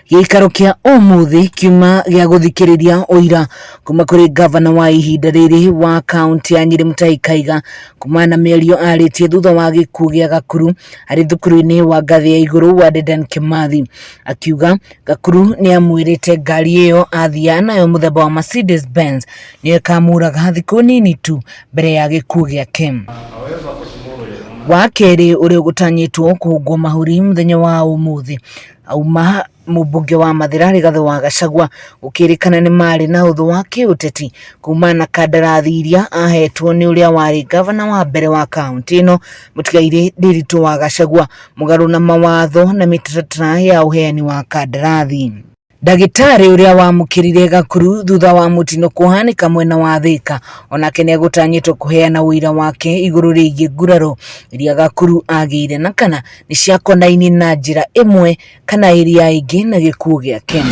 Ciikaro kia umuthi kiuma gia guthikiriria uira kuma kuri Ngabana wa ihinda riri wa kaunti ya Nyeri Mutahi Kahiga kumana mĩario aritie thutha wa gikuu gia Gakuru ari thukuru-ini wa ngathi ya iguru wa Dedan Kimathi. Akiuga Gakuru ni amwirite ngari iyo athia nayo muthemba wa Mercedes Benz ni ikamuraga thiku nini tu mbere ya gikuu giake. Wa keri uri gutanyitwo kuhungwo mahuri muthenya wa umuthi auma mubunge wa Mathira Rigathi wa Gachagua ukirikana ni mari na uthu wa kiuteti kumana kandarathi iria ahetwo ni uria wari Ngabana wa mbere wa kaunti ino Mutigaire Ndiritu wa Gachagua mugaru na mawatho na mitaratara ya uheani wa kandarathi. Ndagitari uria wamukirire Gakuru thutha wa mutino kuhanika mwena wa Thika onake ni gutanyitwo kuheana uira wake iguru rigie nguraro iria Gakuru agiire na kana ni ciakonaini na njira imwe kana iria ingi na gikuu giake.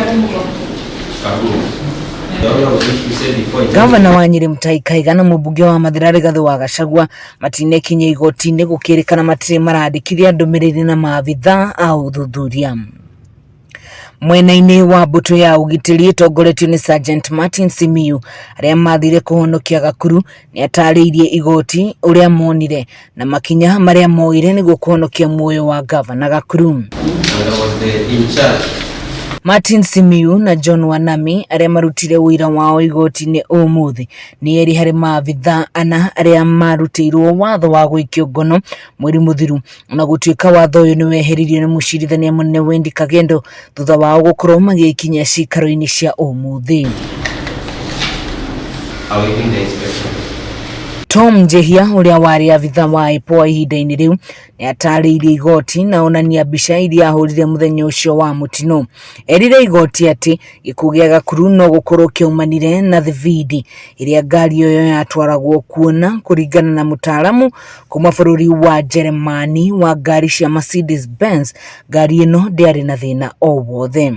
Ngabana wa Nyeri Mutahi Kahiga na mubunge wa Mathira Rigathi wa Gachagua matinekinye igoti-ini gukirikana matire marandikithia ndumiriri na maabitha a uthuthuria. Mwena-ini wa mbuto ya ugitiri itongoretio ni Sergeant Martin Simiyu aria mathire kuhonokia Gakuru ni atariirie igoti uria monire na makinya maria moire niguo kuhonokia muoyo wa Ngabana Gakuru. Martin Simiyu na John Wanami aria marutire uira wao igoti-ini umuthi ni eri hari maabitha ana aria marutirwo watho wa gwikio ngono mweri muthiru na gutuika watho uyu ni weheririo ni mucirithania munene Wendi Kagendo thutha wao gukorwo magikinya Ciikaro-ini cia umuthi. Tom Njehia uria wari abitha wa IPOA ihinda-ini riu ni atariirie igoti na onania mbica iria ahurire muthenya ucio wa mutino. Erire igoti ati gikuu gia Gakuru no gukorwo kiumanire na thibidi iria ngari iyo yatwaragwo kuona kuringana na mutaalamu kuma bururi wa Jeremani wa ngari cia Mercedes Benz. Ngari ino ndiari na thina o wothe.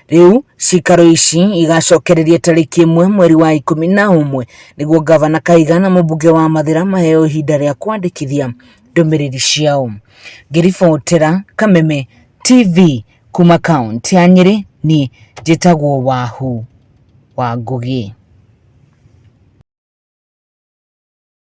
Riu Ciikaro ici igacokereria tariki 1 mweri wa 11 niguo Ngabana Kahiga na mubunge wa Mathira maheo ihinda ria kwandikithia ndumiriri ciao. Ngiribotera Kameme TV kuma kaunti ya Nyeri ni njitagwo Wahome Gakuru.